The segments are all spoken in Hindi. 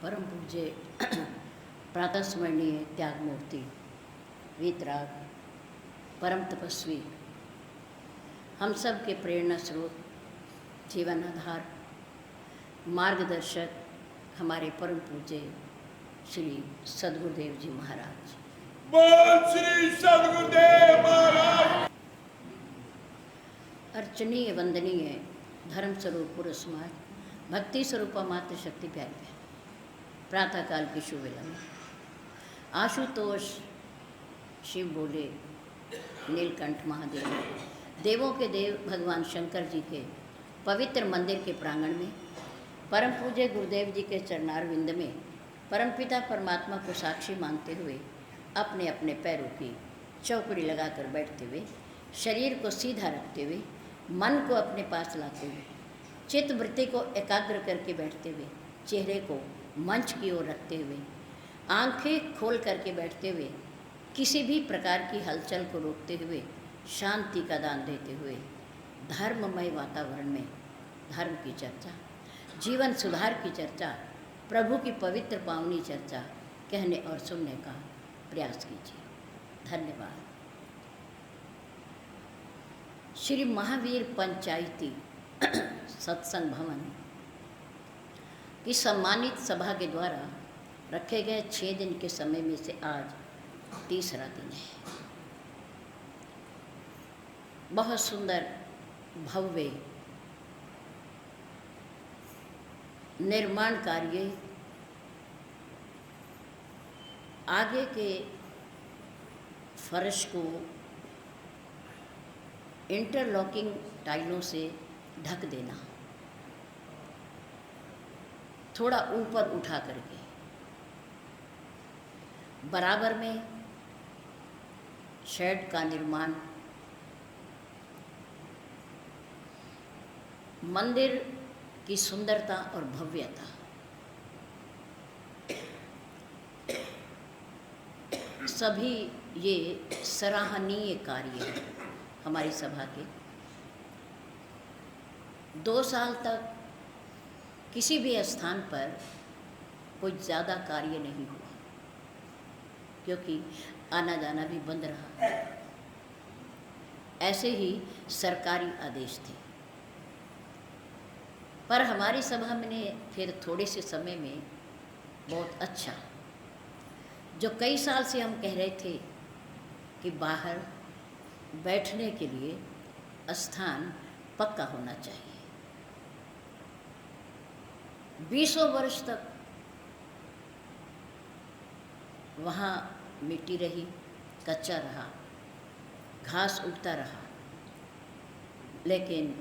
परम पूज्य प्रातः स्मरणीय त्याग मूर्ति वीतराग परम तपस्वी हम सब के प्रेरणा स्रोत जीवन आधार मार्गदर्शक हमारे परम पूज्य श्री सद्गुरुदेव जी महाराज। बोल श्री सद्गुरुदेव महाराज। अर्चनीय वंदनीय धर्म स्वरूप पुरुष समाज भक्ति स्वरूपा मात्र शक्ति प्यारी प्रातःकाल की शुभ वेला में आशुतोष शिव बोले नीलकंठ महादेव देवों के देव भगवान शंकर जी के पवित्र मंदिर के प्रांगण में परम पूज्य गुरुदेव जी के चरणारविंद में परमपिता परमात्मा को साक्षी मानते हुए अपने अपने पैरों की चौकड़ी लगाकर बैठते हुए शरीर को सीधा रखते हुए मन को अपने पास लाते हुए चित्त वृत्ति को एकाग्र करके बैठते हुए चेहरे को मंच की ओर रखते हुए आंखें खोल करके बैठते हुए किसी भी प्रकार की हलचल को रोकते हुए शांति का दान देते हुए धर्ममय वातावरण में धर्म की चर्चा, जीवन सुधार की चर्चा, प्रभु की पवित्र पावनी चर्चा कहने और सुनने का प्रयास कीजिए। धन्यवाद। श्री महावीर पंचायती सत्संग भवन की सम्मानित सभा के द्वारा रखे गए 6 दिन के समय में से आज तीसरा दिन है। बहुत सुंदर भव्य निर्माण कार्य आगे के फर्श को इंटरलॉकिंग टाइलों से ढक देना, थोड़ा ऊपर उठा करके बराबर में शेड का निर्माण, मंदिर की सुंदरता और भव्यता, सभी ये सराहनीय कार्य हैं। हमारी सभा के 2 साल तक किसी भी स्थान पर कोई ज़्यादा कार्य नहीं हुआ क्योंकि आना जाना भी बंद रहा। ऐसे ही सरकारी आदेश थे, पर हमारी सभा में फिर थोड़े से समय में बहुत अच्छा, जो कई साल से हम कह रहे थे कि बाहर बैठने के लिए स्थान पक्का होना चाहिए। 20 वर्ष तक वहाँ मिट्टी रही, कच्चा रहा, घास उगता रहा, लेकिन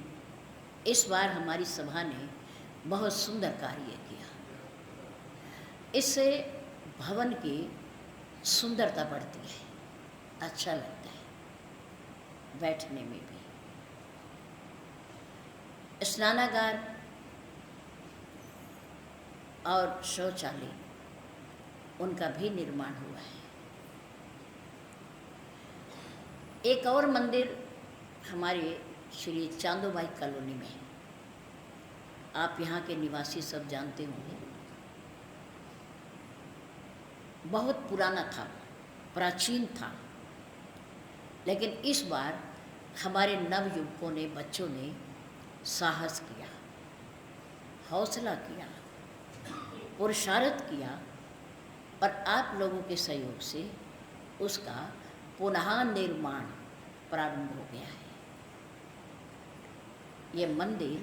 इस बार हमारी सभा ने बहुत सुंदर कार्य किया। इससे भवन की सुंदरता बढ़ती है, अच्छा लगता है बैठने में भी। स्नानागार और शौचालय उनका भी निर्माण हुआ है। एक और मंदिर हमारे श्री चांदोबाई कॉलोनी में, आप यहाँ के निवासी सब जानते होंगे, बहुत पुराना था, प्राचीन था, लेकिन इस बार हमारे नवयुवकों ने, बच्चों ने साहस किया, हौसला किया, पुरुषार्थ किया और आप लोगों के सहयोग से उसका पुनः निर्माण प्रारंभ हो गया है। ये मंदिर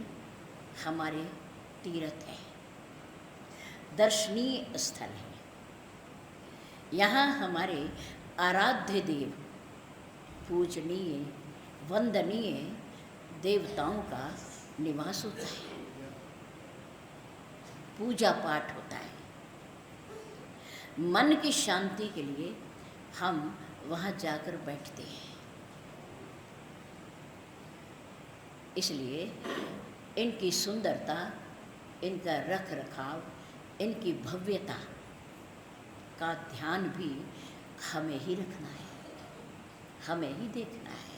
हमारे तीर्थ है, दर्शनीय स्थल है। यहाँ हमारे आराध्य देव, पूजनीय वंदनीय देवताओं का निवास होता है, पूजा पाठ होता है। मन की शांति के लिए हम वहाँ जाकर बैठते हैं। इसलिए इनकी सुंदरता, इनका रख रखाव, इनकी भव्यता का ध्यान भी हमें ही रखना है, हमें ही देखना है।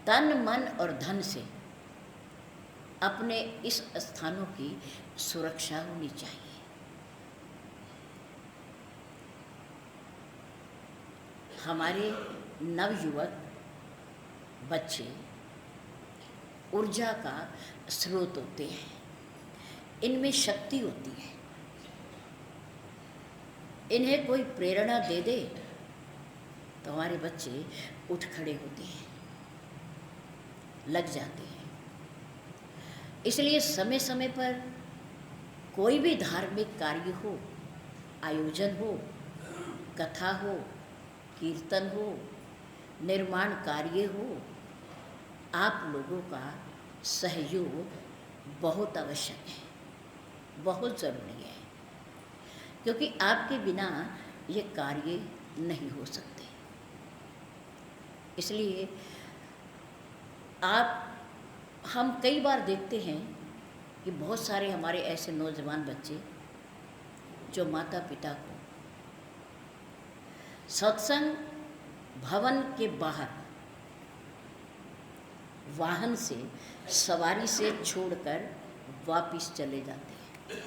तन मन और धन से अपने इस स्थानों की सुरक्षा होनी चाहिए। हमारे नवयुवक बच्चे ऊर्जा का स्रोत होते हैं, इनमें शक्ति होती है। इन्हें कोई प्रेरणा दे दे तो हमारे बच्चे उठ खड़े होते हैं, लग जाते हैं। इसलिए समय समय पर कोई भी धार्मिक कार्य हो, आयोजन हो, कथा हो, कीर्तन हो, निर्माण कार्य हो, आप लोगों का सहयोग बहुत आवश्यक है, बहुत ज़रूरी है, क्योंकि आपके बिना ये कार्य नहीं हो सकते। इसलिए हम कई बार देखते हैं कि बहुत सारे हमारे ऐसे नौजवान बच्चे जो माता पिता को सत्संग भवन के बाहर वाहन से सवारी से छोड़कर वापस चले जाते हैं।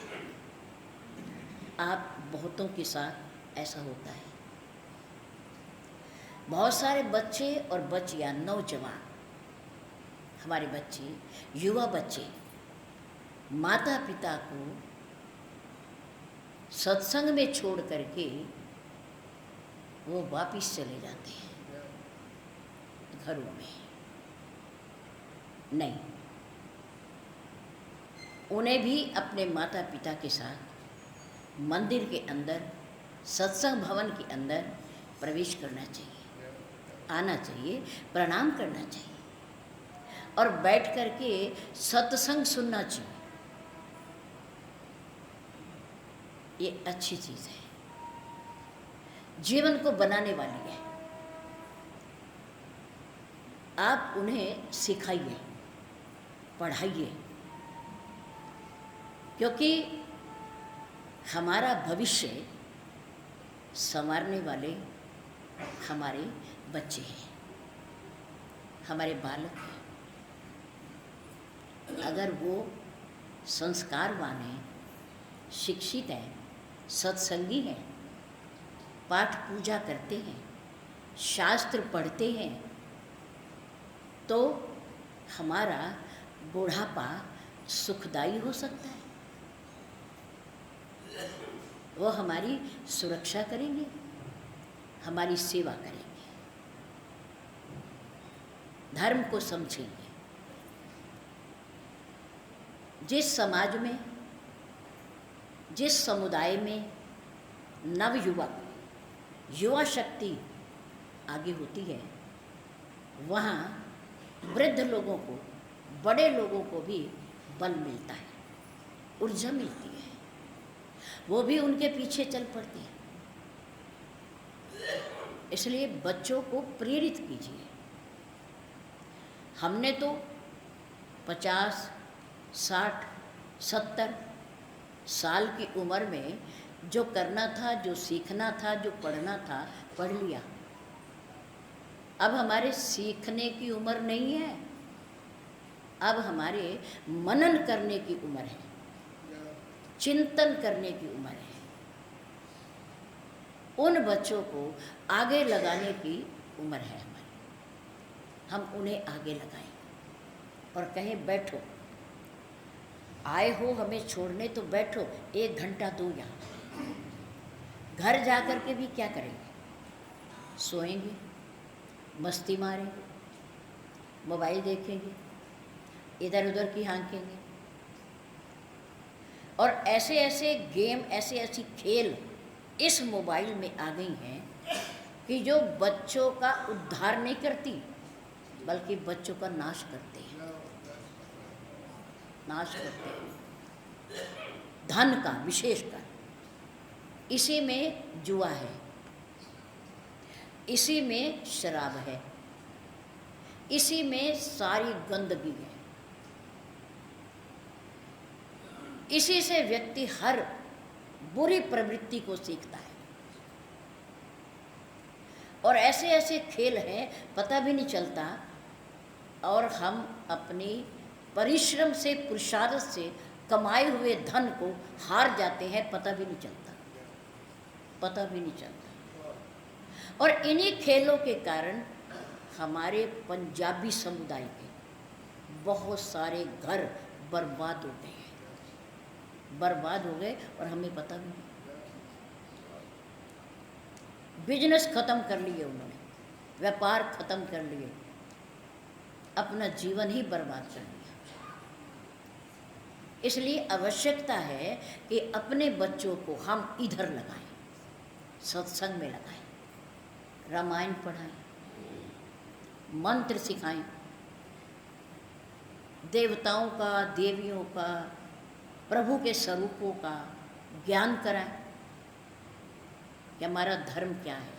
आप बहुतों के साथ ऐसा होता है। बहुत सारे बच्चे और बच्चियां, नौजवान, हमारे बच्चे, युवा बच्चे माता पिता को सत्संग में छोड़ करके वो वापस चले जाते हैं घरों में। नहीं, उन्हें भी अपने माता पिता के साथ मंदिर के अंदर, सत्संग भवन के अंदर प्रवेश करना चाहिए, आना चाहिए, प्रणाम करना चाहिए और बैठ करके सत्संग सुनना चाहिए। ये अच्छी चीज़ है, जीवन को बनाने वाली है। आप उन्हें सिखाइए, पढ़ाइए, क्योंकि हमारा भविष्य संवारने वाले हमारे बच्चे हैं, हमारे बालक हैं। अगर वो संस्कारवान हैं, शिक्षित हैं, सत्संगी हैं, पाठ पूजा करते हैं, शास्त्र पढ़ते हैं, तो हमारा बुढ़ापा सुखदायी हो सकता है। वो हमारी सुरक्षा करेंगे, हमारी सेवा करेंगे, धर्म को समझेंगे। जिस समाज में, जिस समुदाय में नवयुवक, युवा शक्ति आगे होती है, वहाँ वृद्ध लोगों को, बड़े लोगों को भी बल मिलता है, ऊर्जा मिलती है, वो भी उनके पीछे चल पड़ते हैं। इसलिए बच्चों को प्रेरित कीजिए। हमने तो 50, 60, 70 साल की उम्र में जो करना था, जो सीखना था, जो पढ़ना था, पढ़ लिया। अब हमारे सीखने की उम्र नहीं है, अब हमारे मनन करने की उम्र है, चिंतन करने की उम्र है। उन बच्चों को आगे लगाने की उम्र है हमारी। हम उन्हें आगे लगाएं और कहें बैठो, आए हो हमें छोड़ने तो बैठो, 1 घंटा दो यहाँ। घर जा कर के भी क्या करेंगे? सोएंगे, मस्ती मारेंगे, मोबाइल देखेंगे, इधर उधर की हाँकेंगे और ऐसे ऐसे गेम, ऐसे ऐसी खेल इस मोबाइल में आ गई हैं कि जो बच्चों का उद्धार नहीं करती, बल्कि बच्चों का नाश करते हैं, नाश करते हैं। धन का विशेषकर इसी में जुआ है, इसी में शराब है, इसी में सारी गंदगी है। इसी से व्यक्ति हर बुरी प्रवृत्ति को सीखता है। और ऐसे ऐसे खेल हैं, पता भी नहीं चलता और हम अपनी परिश्रम से, पुरुषार्थ से कमाए हुए धन को हार जाते हैं, पता भी नहीं चलता, पता भी नहीं चलता। और इन्हीं खेलों के कारण हमारे पंजाबी समुदाय के बहुत सारे घर बर्बाद हो गए हैं, बर्बाद हो गए और हमें पता भी नहीं। बिजनेस खत्म कर लिए उन्होंने, व्यापार खत्म कर लिए, अपना जीवन ही बर्बाद कर लिया। इसलिए आवश्यकता है कि अपने बच्चों को हम इधर लगाएं, सत्संग में लगाएं, रामायण पढ़ाएं, मंत्र सिखाएं, देवताओं का, देवियों का, प्रभु के स्वरूपों का ज्ञान कराएं कि हमारा धर्म क्या है।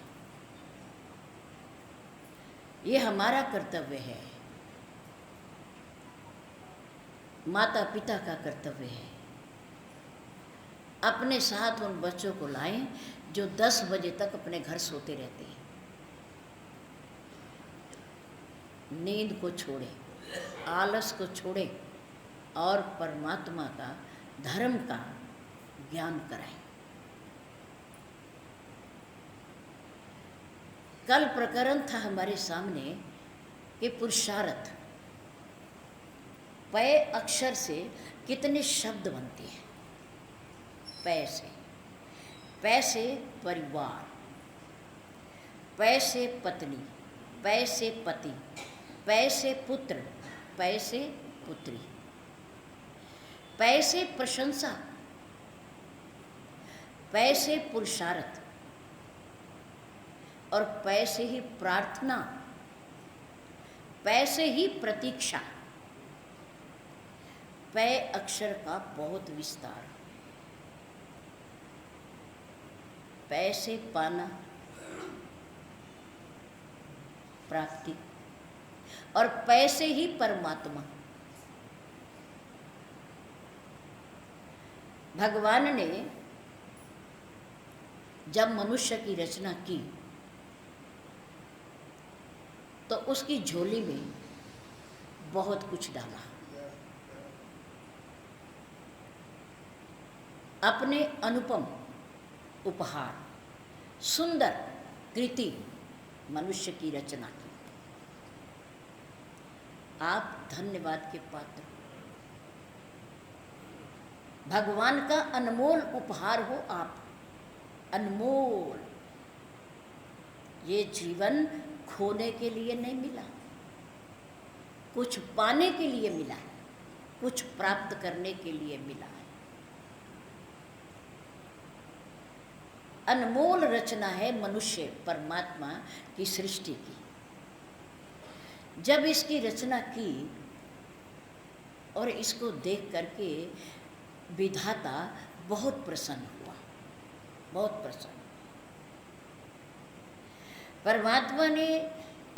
ये हमारा कर्तव्य है, माता पिता का कर्तव्य है। अपने साथ उन बच्चों को लाएं जो 10 बजे तक अपने घर सोते रहते हैं। नींद को छोड़ें, आलस को छोड़ें और परमात्मा का, धर्म का ज्ञान कराएं। कल प्रकरण था हमारे सामने कि पुरुषार्थ, पै अक्षर से कितने शब्द बनते हैं। पै से परिवार, पै से पत्नी, पै से पति, पै से पुत्र, पै से पुत्री, पै से प्रशंसा, पै से पुरुषार्थ और पै से ही प्रार्थना, पै से ही प्रतीक्षा। पै अक्षर का बहुत विस्तार। पै से पाना, प्राप्ति, और पै से ही परमात्मा। भगवान ने जब मनुष्य की रचना की तो उसकी झोली में बहुत कुछ डाला। अपने अनुपम उपहार, सुंदर कृति मनुष्य की रचना की। आप धन्यवाद के पात्र, भगवान का अनमोल उपहार हो आप, अनमोल। ये जीवन खोने के लिए नहीं मिला, कुछ पाने के लिए मिला है, कुछ प्राप्त करने के लिए मिला है। अनमोल रचना है मनुष्य परमात्मा की सृष्टि की। जब इसकी रचना की और इसको देख करके विधाता बहुत प्रसन्न हुआ, बहुत प्रसन्न। परमात्मा ने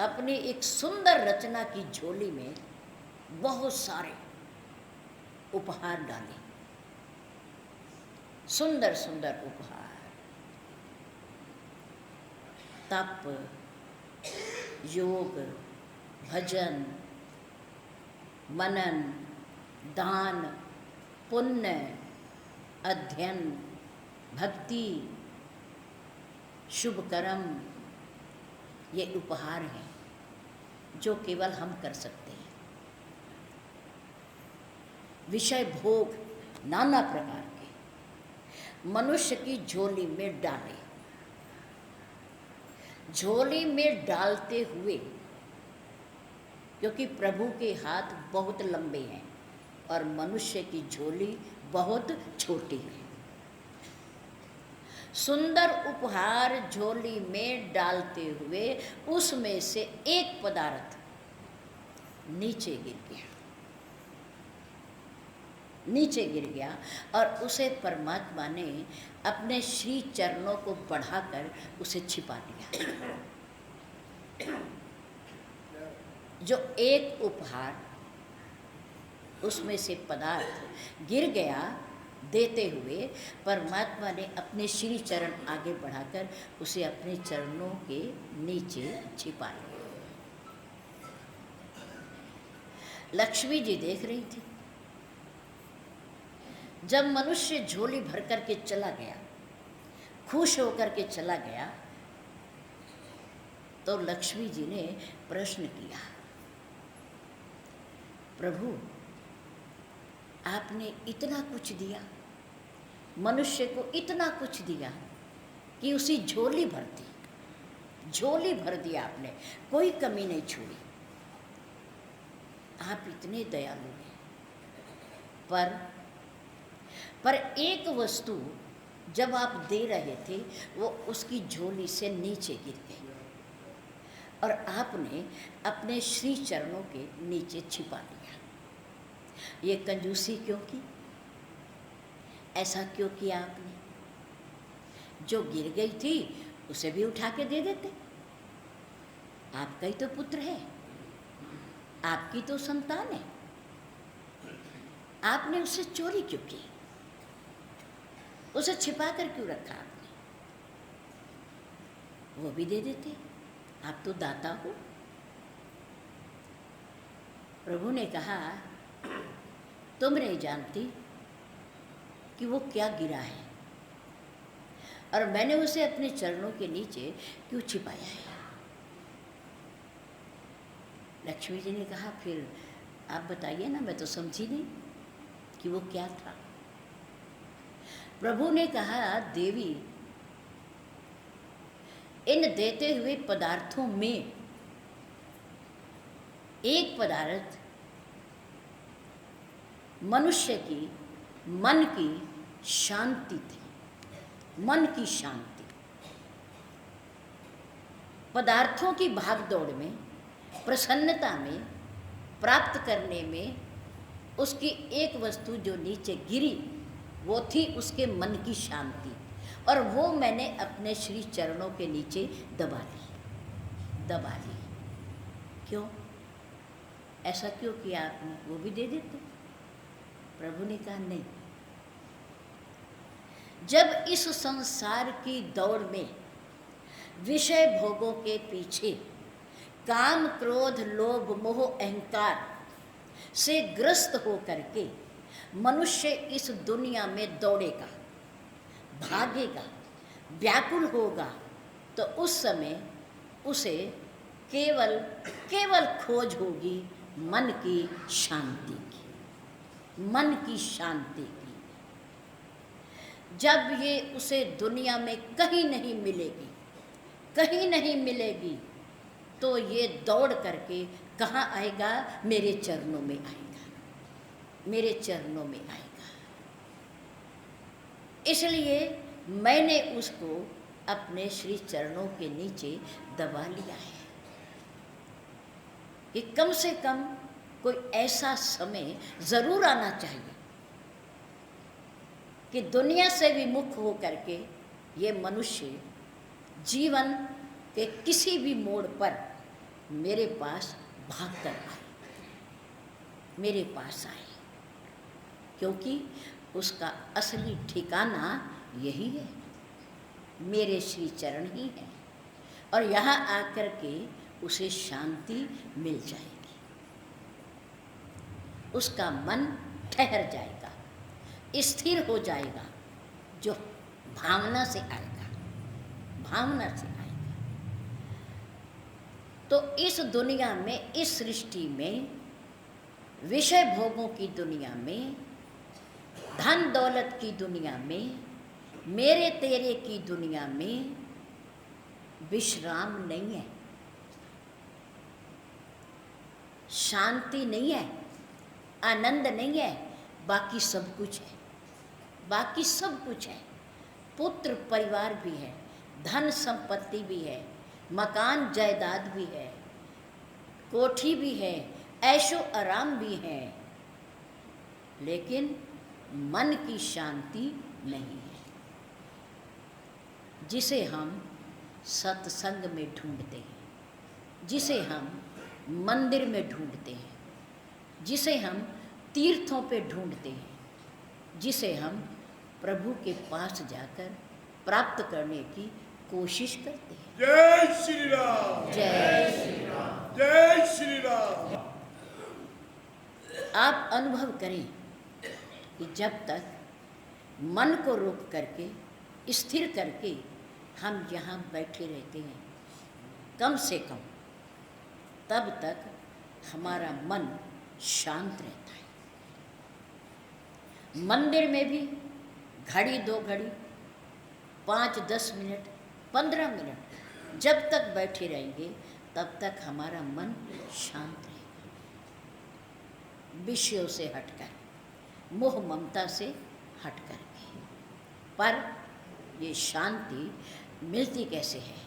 अपनी एक सुंदर रचना की झोली में बहुत सारे उपहार डाले, सुंदर सुंदर उपहार। तप, योग, भजन, मनन, दान, पुण्य, अध्ययन, भक्ति, शुभ कर्म, ये उपहार हैं जो केवल हम कर सकते हैं। विषय भोग नाना प्रकार के मनुष्य की झोली में डाले। झोली में डालते हुए, क्योंकि प्रभु के हाथ बहुत लंबे हैं और मनुष्य की झोली बहुत छोटी है। सुंदर उपहार झोली में डालते हुए उसमें से एक पदार्थ नीचे गिर गया, नीचे गिर गया और उसे परमात्मा ने अपने श्री चरणों को बढ़ाकर उसे छिपा दिया। जो एक उपहार, उसमें से पदार्थ गिर गया देते हुए, परमात्मा ने अपने श्री चरण आगे बढ़ाकर उसे अपने चरणों के नीचे छिपा लिया। लक्ष्मी जी देख रही थी। जब मनुष्य झोली भर करके चला गया, खुश होकर के चला गया, तो लक्ष्मी जी ने प्रश्न किया, प्रभु आपने इतना कुछ दिया, मनुष्य को इतना कुछ दिया कि उसी झोली भर दी, झोली भर दिया आपने, कोई कमी नहीं छोड़ी। आप इतने दयालु हैं, पर एक वस्तु जब आप दे रहे थे वो उसकी झोली से नीचे गिर गई और आपने अपने श्री चरणों के नीचे छिपा लिया। ये कंजूसी क्यों की? ऐसा क्यों किया आपने? जो गिर गई थी उसे भी उठा के दे देते। आपका ही तो पुत्र है, आपकी तो संतान है, आपने उससे चोरी क्यों की? उसे छिपा कर क्यों रखा आपने? वो भी दे देते, आप तो दाता हो। प्रभु ने कहा, तुम नहीं जानती कि वो क्या गिरा है और मैंने उसे अपने चरणों के नीचे क्यों छिपाया है। लक्ष्मी जी ने कहा, फिर आप बताइए ना, मैं तो समझी नहीं कि वो क्या था। प्रभु ने कहा, देवी इन देते हुए पदार्थों में एक पदार्थ मनुष्य की मन की शांति थी, मन की शांति। पदार्थों की भागदौड़ में, प्रसन्नता में, प्राप्त करने में उसकी एक वस्तु जो नीचे गिरी वो थी उसके मन की शांति, और वो मैंने अपने श्री चरणों के नीचे दबा ली। क्यों? ऐसा क्यों किया आपने? वो भी दे देते। प्रभु ने कहा, नहीं, जब इस संसार की दौड़ में विषय भोगों के पीछे काम, क्रोध, लोभ, मोह, अहंकार से ग्रस्त हो करके मनुष्य इस दुनिया में दौड़ेगा, भागेगा, व्याकुल होगा, तो उस समय उसे केवल खोज होगी मन की शांति की, मन की शांति की। जब ये उसे दुनिया में कहीं नहीं मिलेगी, तो ये दौड़ करके कहाँ आएगा? मेरे चरणों में आएगा, मेरे चरणों में आएगा। इसलिए मैंने उसको अपने श्री चरणों के नीचे दबा लिया है कि कम से कम कोई ऐसा समय जरूर आना चाहिए कि दुनिया से विमुख हो करके ये मनुष्य जीवन के किसी भी मोड़ पर मेरे पास भाग कर आए, मेरे पास आए, क्योंकि उसका असली ठिकाना यही है, मेरे श्री चरण ही है, और यहाँ आकर के उसे शांति मिल जाएगी, उसका मन ठहर जाएगा, स्थिर हो जाएगा, जो भावना से आएगा, भावना से आएगा। तो इस दुनिया में, इस सृष्टि में, विषय भोगों की दुनिया में, धन दौलत की दुनिया में, मेरे तेरे की दुनिया में विश्राम नहीं है, शांति नहीं है, आनंद नहीं है, बाकी सब कुछ है, बाकी सब कुछ है। पुत्र परिवार भी है, धन संपत्ति भी है, मकान जायदाद भी है, कोठी भी है, ऐशो आराम भी है, लेकिन मन की शांति नहीं है, जिसे हम सत्संग में ढूंढते हैं, जिसे हम मंदिर में ढूंढते हैं, जिसे हम तीर्थों पे ढूंढते हैं, जिसे हम प्रभु के पास जाकर प्राप्त करने की कोशिश करते हैं। जय श्री राम, जय श्री राम, जय श्री राम। आप अनुभव करें कि जब तक मन को रोक करके स्थिर करके हम यहाँ बैठे रहते हैं कम से कम, तब तक हमारा मन शांत रहता है। मंदिर में भी घड़ी 2 घड़ी 5-10 मिनट 15 मिनट जब तक बैठे रहेंगे तब तक हमारा मन शांत रहेगा, विषयों से हटकर, मोह ममता से हटकर के। पर ये शांति मिलती कैसे है?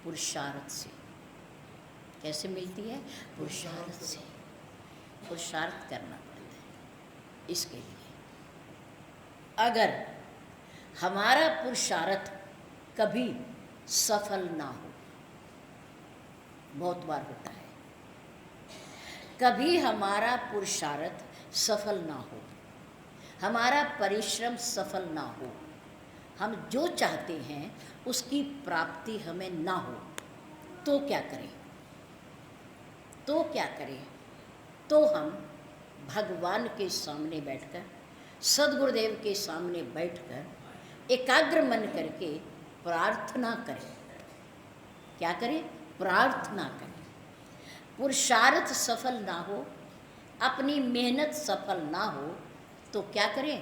पुरुषार्थ से। कैसे मिलती है? पुरुषार्थ से। पुरुषार्थ करना पड़ता है इसके लिए। अगर हमारा पुरुषार्थ कभी सफल ना हो, बहुत बार होता है, कभी हमारा पुरुषार्थ सफल ना हो, हमारा परिश्रम सफल ना हो, हम जो चाहते हैं उसकी प्राप्ति हमें ना हो, तो क्या करें? तो क्या करें? तो हम भगवान के सामने बैठकर, सद्गुरुदेव के सामने बैठकर एकाग्र मन करके प्रार्थना करें। क्या करें? प्रार्थना करें। पुरुषार्थ सफल ना हो, अपनी मेहनत सफल ना हो, तो क्या करें?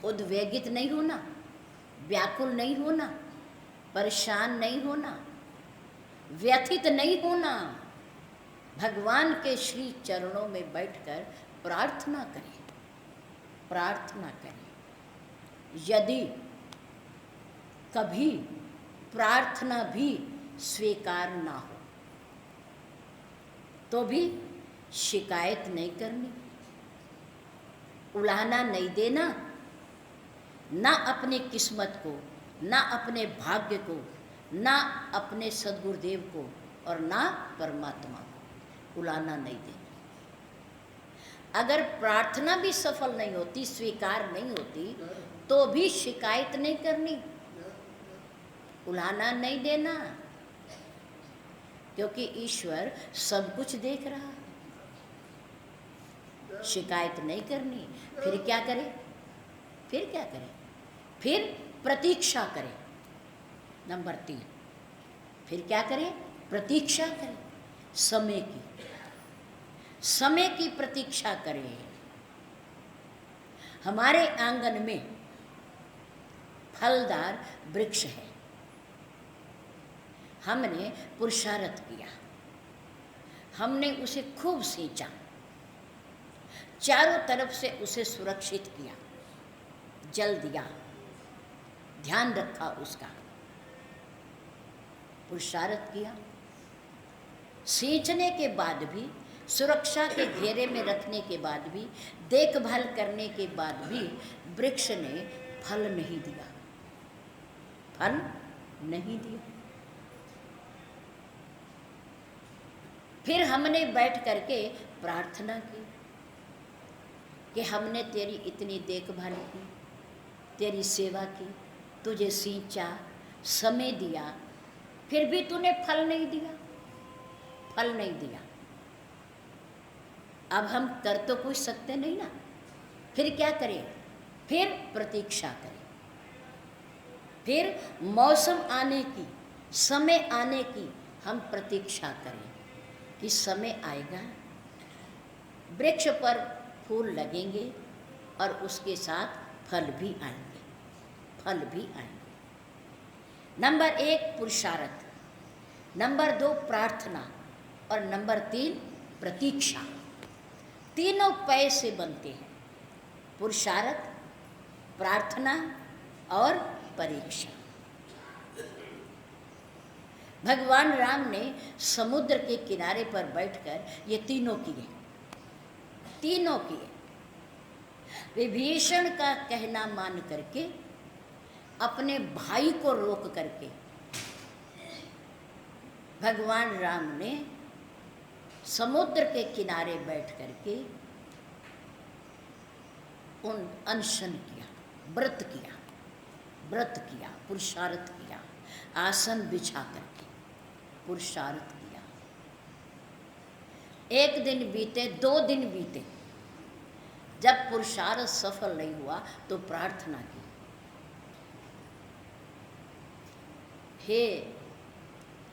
उद्वेगित नहीं होना, व्याकुल नहीं होना, परेशान नहीं होना, व्यथित नहीं होना। भगवान के श्री चरणों में बैठकर प्रार्थना करें, प्रार्थना करें। यदि कभी प्रार्थना भी स्वीकार ना हो तो भी शिकायत नहीं करनी, उलाहना नहीं देना, ना अपनी किस्मत को, ना अपने भाग्य को, ना अपने सद्गुरुदेव को और ना परमात्मा को उलाहना नहीं देना। अगर प्रार्थना भी सफल नहीं होती, स्वीकार नहीं होती, तो भी शिकायत नहीं करनी, उलाहना नहीं देना, क्योंकि ईश्वर सब कुछ देख रहा है। शिकायत नहीं करनी। फिर क्या करें? फिर क्या करें? फिर प्रतीक्षा करें। नंबर 3, फिर क्या करें? प्रतीक्षा करें। समय की, समय की प्रतीक्षा करें। हमारे आंगन में फलदार वृक्ष है, हमने पुरुषार्थ किया, हमने उसे खूब सींचा, चारों तरफ से उसे सुरक्षित किया, जल दिया, ध्यान रखा उसका, पुरुषार्थ किया। सींचने के बाद भी, सुरक्षा के घेरे में रखने के बाद भी, देखभाल करने के बाद भी वृक्ष ने फल नहीं दिया, फल नहीं दिया। फिर हमने बैठ करके प्रार्थना की कि हमने तेरी इतनी देखभाल की, तेरी सेवा की, तुझे सींचा, समय दिया, फिर भी तूने फल नहीं दिया, फल नहीं दिया। अब हम कर तो कुछ सकते नहीं ना, फिर क्या करें? फिर प्रतीक्षा करें। फिर मौसम आने की, समय आने की हम प्रतीक्षा करें कि समय आएगा, वृक्ष पर फूल लगेंगे और उसके साथ फल भी आएंगे, फल भी आएंगे। नंबर 1 पुरुषार्थ, नंबर 2 प्रार्थना और नंबर 3 प्रतीक्षा। तीनों पै से बनते हैं, पुरुषार्थ, प्रार्थना और परीक्षा। भगवान राम ने समुद्र के किनारे पर बैठकर ये तीनों किए, तीनों किए। विभीषण का कहना मान करके, अपने भाई को रोक करके भगवान राम ने समुद्र के किनारे बैठ करके उन अनशन किया, व्रत किया, व्रत किया, पुरुषार्थ किया, आसन बिछा करके पुरुषार्थ किया। एक दिन बीते, 2 दिन बीते, जब पुरुषार्थ सफल नहीं हुआ तो प्रार्थना की, हे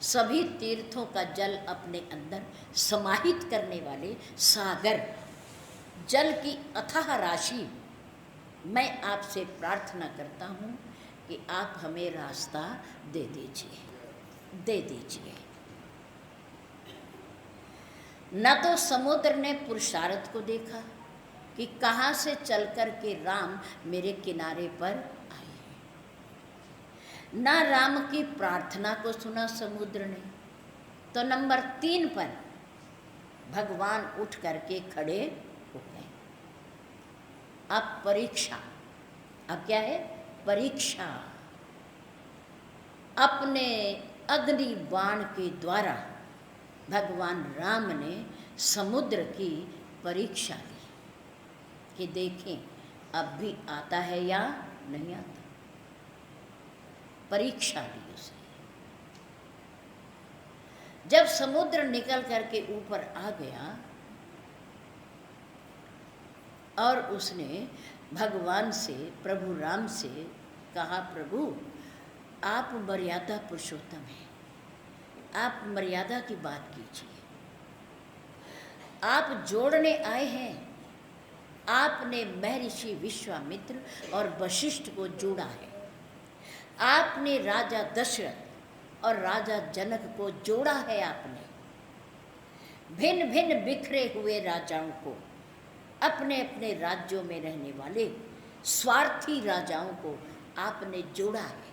सभी तीर्थों का जल अपने अंदर समाहित करने वाले सागर, जल की अथाह राशि, मैं आपसे प्रार्थना करता हूँ कि आप हमें रास्ता दे दीजिए, दे दीजिए। न तो समुद्र ने पुरुषार्थ को देखा कि कहाँ से चलकर के राम मेरे किनारे पर आए हैं, न राम की प्रार्थना को सुना समुद्र ने। तो नंबर 3 पर भगवान उठ करके खड़े हो गए। अब परीक्षा, अब क्या है? परीक्षा। अपने अग्नि बाण के द्वारा भगवान राम ने समुद्र की परीक्षा ली कि देखें अब भी आता है या नहीं आता। परीक्षा ली उसे। जब समुद्र निकल करके ऊपर आ गया और उसने भगवान से, प्रभु राम से कहा, प्रभु आप मर्यादा पुरुषोत्तम हैं, आप मर्यादा की बात कीजिए। आप जोड़ने आए हैं, आपने महर्षि विश्वामित्र और वशिष्ठ को जोड़ा है। आपने राजा दशरथ और राजा जनक को जोड़ा है। आपने भिन्न भिन्न बिखरे हुए राजाओं को, अपने अपने राज्यों में रहने वाले स्वार्थी राजाओं को आपने जोड़ा है,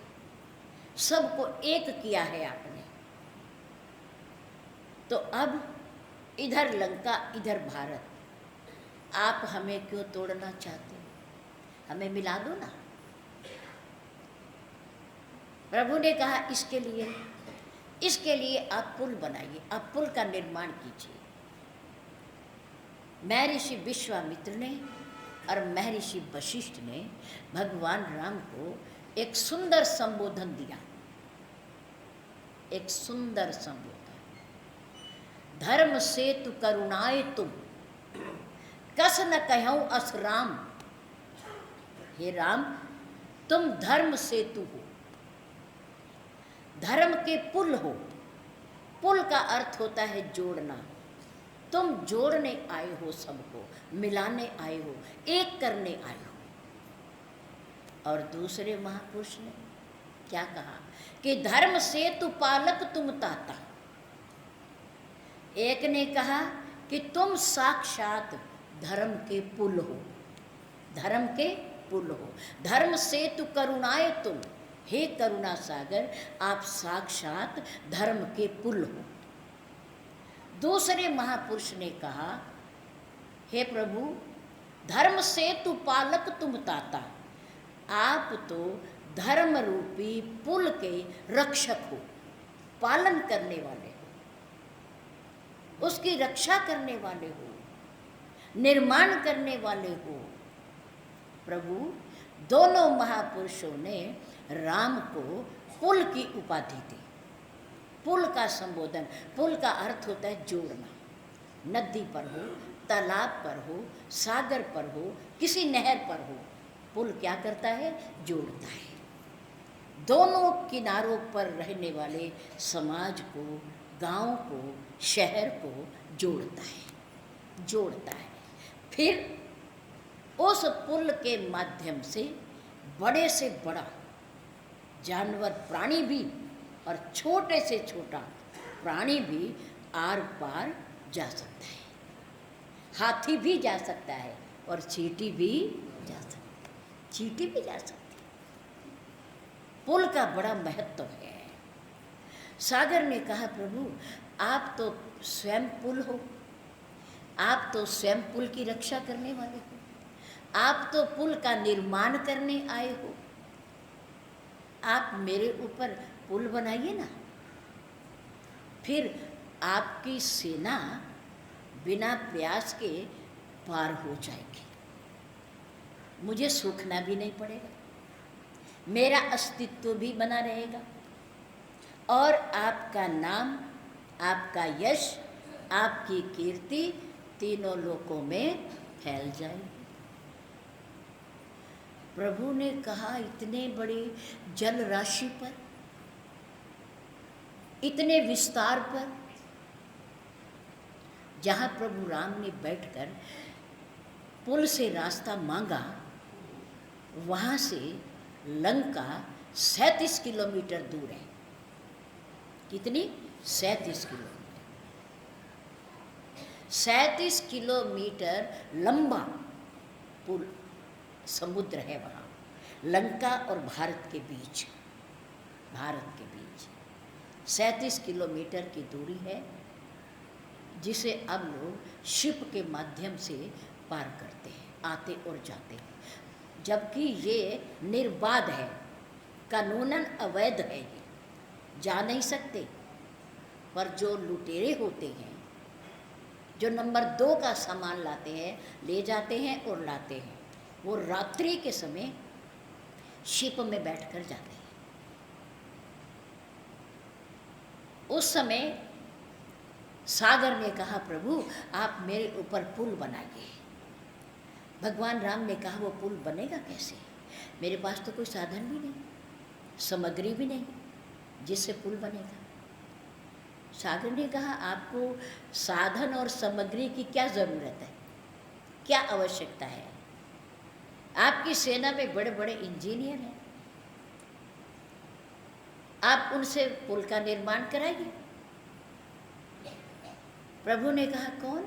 सबको एक किया है आपने। तो अब इधर लंका इधर भारत, आप हमें क्यों तोड़ना चाहते हो? हमें मिला दो ना। प्रभु ने कहा इसके लिए आप पुल बनाइए, आप पुल का निर्माण कीजिए। महर्षि विश्वामित्र ने और महर्षि वशिष्ठ ने भगवान राम को एक सुंदर संबोधन दिया, एक सुंदर संबोधन। धर्म से तु करुणाए तुम, कस न कहूं अस राम। हे राम, तुम धर्म सेतु हो, धर्म के पुल हो। पुल का अर्थ होता है जोड़ना। तुम जोड़ने आए हो, सबको मिलाने आए हो, एक करने आए हो। और दूसरे महापुरुष ने क्या कहा कि धर्म सेतु पालक तुम ताता। एक ने कहा कि तुम साक्षात धर्म के पुल हो, धर्म के पुल हो। धर्म सेतु करुणाए तुम, हे करुणा सागर, आप साक्षात धर्म के पुल हो। दूसरे महापुरुष ने कहा, हे प्रभु, धर्म सेतु पालक तुम ताता, आप तो धर्म रूपी पुल के रक्षक हो, पालन करने वाले हो, उसकी रक्षा करने वाले हो, निर्माण करने वाले हो। प्रभु, दोनों महापुरुषों ने राम को पुल की उपाधि दी। पुल का संबोधन, पुल का अर्थ होता है जोड़ना। नदी पर हो, तालाब पर हो, सागर पर हो, किसी नहर पर हो, पुल क्या करता है? जोड़ता है। दोनों किनारों पर रहने वाले समाज को, गांव को, शहर को जोड़ता है, जोड़ता है। फिर उस पुल के माध्यम से बड़े से बड़ा जानवर, प्राणी भी, और छोटे से छोटा प्राणी भी आर पार जा सकता है। हाथी भी जा सकता है और चींटी भी जा सकती है, चींटी भी जा सकती है। पुल का बड़ा महत्व है। सागर ने कहा, प्रभु आप तो स्वयं पुल हो, आप तो स्वयं पुल की रक्षा करने वाले हो, आप तो पुल का निर्माण करने आए हो, आप मेरे ऊपर पुल बनाइए ना। फिर आपकी सेना बिना प्यास के पार हो जाएगी, मुझे सूखना भी नहीं पड़ेगा, मेरा अस्तित्व भी बना रहेगा, और आपका नाम, आपका यश आपकी कीर्ति तीनों लोकों में फैल जाए। प्रभु ने कहा इतने बड़े जल राशि पर, इतने विस्तार पर, जहाँ प्रभु राम ने बैठकर पुल से रास्ता मांगा, वहाँ से लंका 37 किलोमीटर दूर है। कितनी? 37 किलोमीटर। 37 किलोमीटर लंबा पुल, समुद्र है वहाँ, लंका और भारत के बीच, भारत के बीच 37 किलोमीटर की दूरी है, जिसे अब लोग शिप के माध्यम से पार करते हैं, आते और जाते हैं। जबकि ये निर्बाध है, कानूनन अवैध है, ये जा नहीं सकते। पर जो लुटेरे होते हैं, जो नंबर 2 का सामान लाते हैं, ले जाते हैं और लाते हैं, वो रात्रि के समय शिप में बैठकर जाते हैं। उस समय सागर ने कहा, प्रभु आप मेरे ऊपर पुल बनाइए। भगवान राम ने कहा, वो पुल बनेगा कैसे? मेरे पास तो कोई साधन भी नहीं, सामग्री भी नहीं जिससे पुल बनेगा। सागर ने कहा, आपको साधन और सामग्री की क्या ज़रूरत है, क्या आवश्यकता है? आपकी सेना में बड़े बड़े इंजीनियर हैं, आप उनसे पुल का निर्माण कराइए। प्रभु ने कहा, कौन?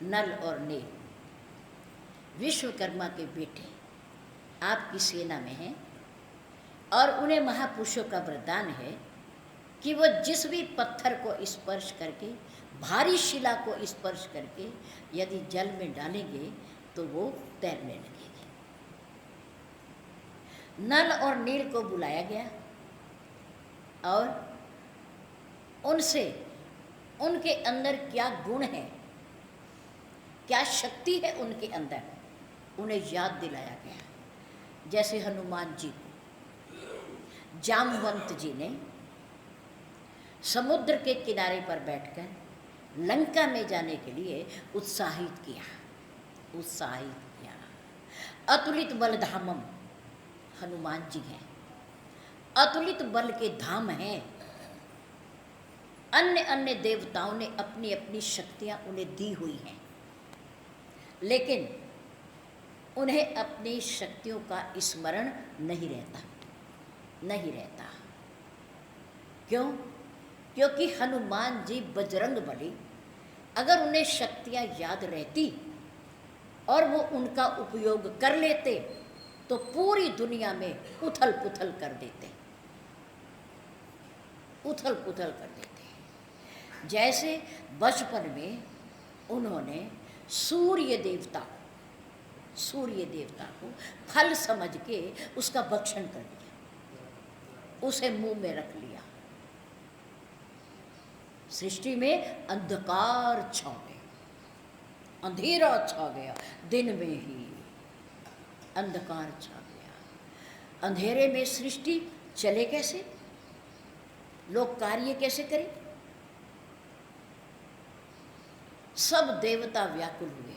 नल और नील, विश्वकर्मा के बेटे आपकी सेना में हैं, और उन्हें महापुरुषों का वरदान है कि वो जिस भी पत्थर को स्पर्श करके, भारी शिला को स्पर्श करके यदि जल में डालेंगे तो वो तैरने लगेगी। नल और नील को बुलाया गया और उनसे उनके अंदर क्या गुण है, क्या शक्ति है उनके अंदर, उन्हें याद दिलाया गया। जैसे हनुमान जी को जामवंत जी ने समुद्र के किनारे पर बैठकर लंका में जाने के लिए उत्साहित किया। अतुलित बल धामम, हनुमान जी हैं, अतुलित बल के धाम हैं। अन्य अन्य देवताओं ने अपनी अपनी शक्तियां उन्हें दी हुई हैं, लेकिन उन्हें अपनी शक्तियों का स्मरण नहीं रहता। क्यों? क्योंकि हनुमान जी बजरंग बली, अगर उन्हें शक्तियां याद रहती और वो उनका उपयोग कर लेते तो पूरी दुनिया में उथल पुथल कर देते। जैसे बचपन में उन्होंने सूर्य देवता को फल समझ के उसका भक्षण कर दिया, उसे मुंह में रख लिया। सृष्टि में अंधकार छा गया, अंधेरा छा गया, दिन में ही अंधकार छा गया। अंधेरे में सृष्टि चले कैसे, लोग कार्य कैसे करें? सब देवता व्याकुल हुए,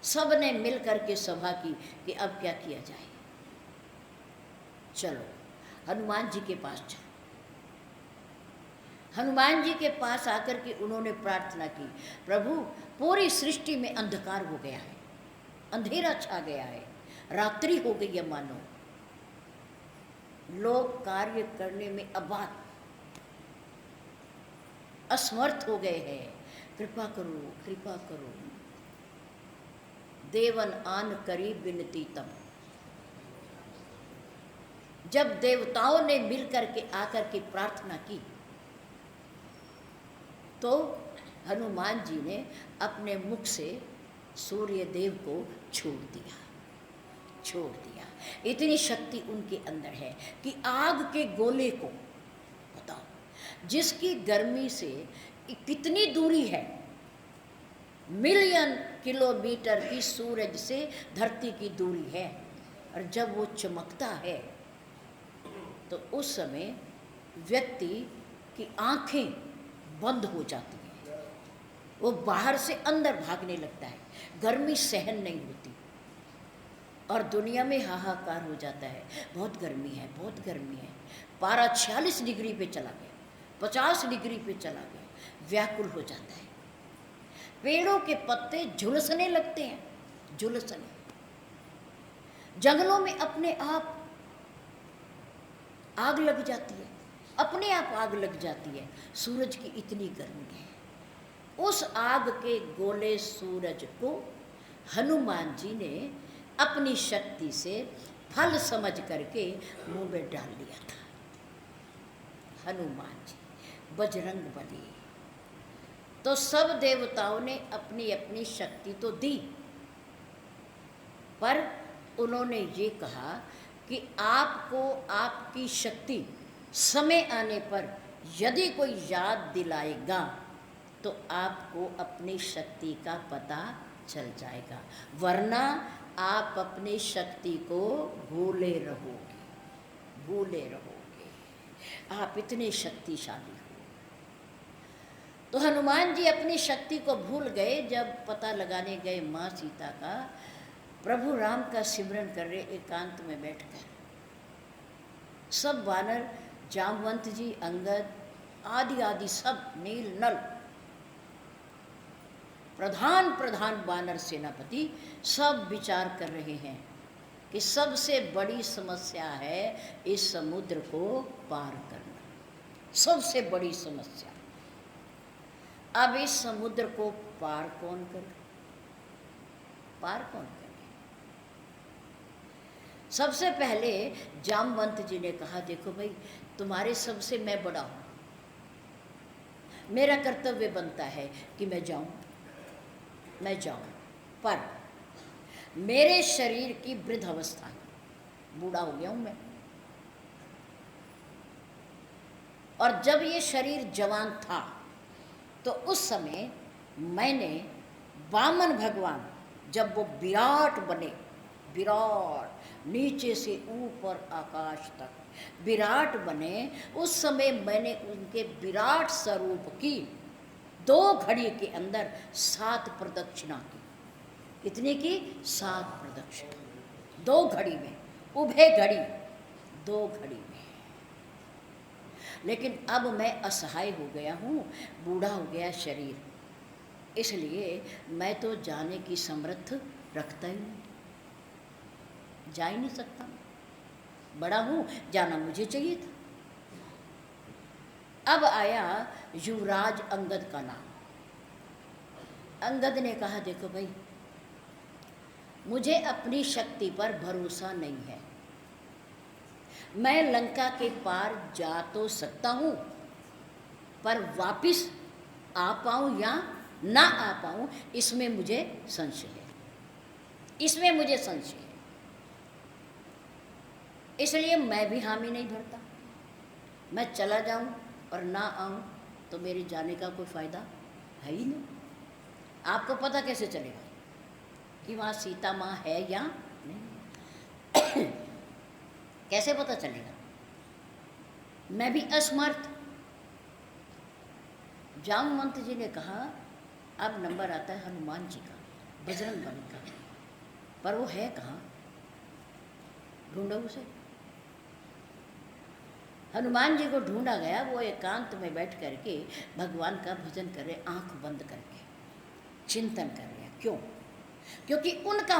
सब ने मिलकर के सभा की कि अब क्या किया जाए। चलो हनुमान जी के पास चलो। हनुमान जी के पास आकर के उन्होंने प्रार्थना की, प्रभु पूरी सृष्टि में अंधकार हो गया है, अंधेरा छा गया है, रात्रि हो गई है मानो, लोग कार्य करने में अबाध असमर्थ हो गए हैं, कृपा करो। देवन आन करी बिनती तब। जब देवताओं ने मिलकर के आकर के प्रार्थना की तो हनुमान जी ने अपने मुख से सूर्य देव को छोड़ दिया। इतनी शक्ति उनके अंदर है कि आग के गोले को, बताओ, जिसकी गर्मी से कितनी दूरी है, मिलियन किलोमीटर की सूरज से धरती की दूरी है, और जब वो चमकता है तो उस समय व्यक्ति की आंखें बंद हो जाती है, वो बाहर से अंदर भागने लगता है, गर्मी सहन नहीं होती और दुनिया में हाहाकार हो जाता है, बहुत गर्मी है, बहुत गर्मी है। पारा 46 डिग्री पे चला गया, 50 डिग्री पे चला गया, व्याकुल हो जाता है। पेड़ों के पत्ते झुलसने लगते हैं, झुलसने। जंगलों में अपने आप आग लग जाती है, अपने आप आग लग जाती है, सूरज की इतनी गर्मी है। उस आग के गोले सूरज को हनुमान जी ने अपनी शक्ति से फल समझ करके मुंह में डाल लिया था। हनुमान जी बजरंग बली। तो सब देवताओं ने अपनी अपनी शक्ति तो दी, पर उन्होंने ये कहा कि आपको आपकी शक्ति समय आने पर यदि कोई याद दिलाएगा तो आपको अपनी शक्ति का पता चल जाएगा, वरना आप अपनी शक्ति को भूले रहोगे, भूले रहोगे। आप इतने शक्तिशाली हो। तो हनुमान जी अपनी शक्ति को भूल गए। जब पता लगाने गए माँ सीता का, प्रभु राम का सिमरन कर रहे एकांत में बैठकर, सब वानर, जामवंत जी, अंगद आदि आदि सब, नील नल, प्रधान प्रधान वानर सेनापति सब विचार कर रहे हैं कि सबसे बड़ी समस्या है इस समुद्र को पार करना, सबसे बड़ी समस्या। अब इस समुद्र को पार कौन करे, पार कौन करे? सबसे पहले जामवंत जी ने कहा, देखो भाई, तुम्हारे सबसे मैं बड़ा हूँ, मेरा कर्तव्य बनता है कि मैं जाऊँ, पर मेरे शरीर की वृद्ध अवस्था है, बूढ़ा हो गया हूँ मैं, और जब ये शरीर जवान था तो उस समय मैंने वामन भगवान जब वो विराट बने, विराट नीचे से ऊपर आकाश तक विराट बने, उस समय मैंने उनके विराट स्वरूप की 2 घड़ी के अंदर 7 प्रदक्षिणा की। कितने की? 7 प्रदक्षिणा 2 घड़ी में, उभय घड़ी 2 घड़ी में। लेकिन अब मैं असहाय हो गया हूँ, बूढ़ा हो गया शरीर, इसलिए मैं तो जाने की समर्थ रखता ही नहीं, जा ही नहीं सकता, बड़ा हूँ, जाना मुझे चाहिए था। अब आया युवराज अंगद का नाम। अंगद ने कहा, देखो भाई, मुझे अपनी शक्ति पर भरोसा नहीं है, मैं लंका के पार जा तो सकता हूँ, पर वापिस आ पाऊँ या ना आ पाऊँ इसमें मुझे संशय है, इसमें मुझे संशय है। इसलिए मैं भी हामी नहीं भरता, मैं चला जाऊँ और ना आऊँ तो मेरे जाने का कोई फ़ायदा है ही नहीं। आपको पता कैसे चलेगा कि वहाँ सीता माँ है या नहीं? कैसे पता चलेगा? मैं भी असमर्थ। जामवंत जी ने कहा, अब नंबर आता है हनुमान जी का, बजरंग बली का, पर वो है कहाँ? ढूंढो उसे। हनुमान जी को ढूंढा गया, वो एकांत में बैठ करके भगवान का भजन कर रहे, आंख बंद करके चिंतन कर रहे हैं। क्यों? क्योंकि उनका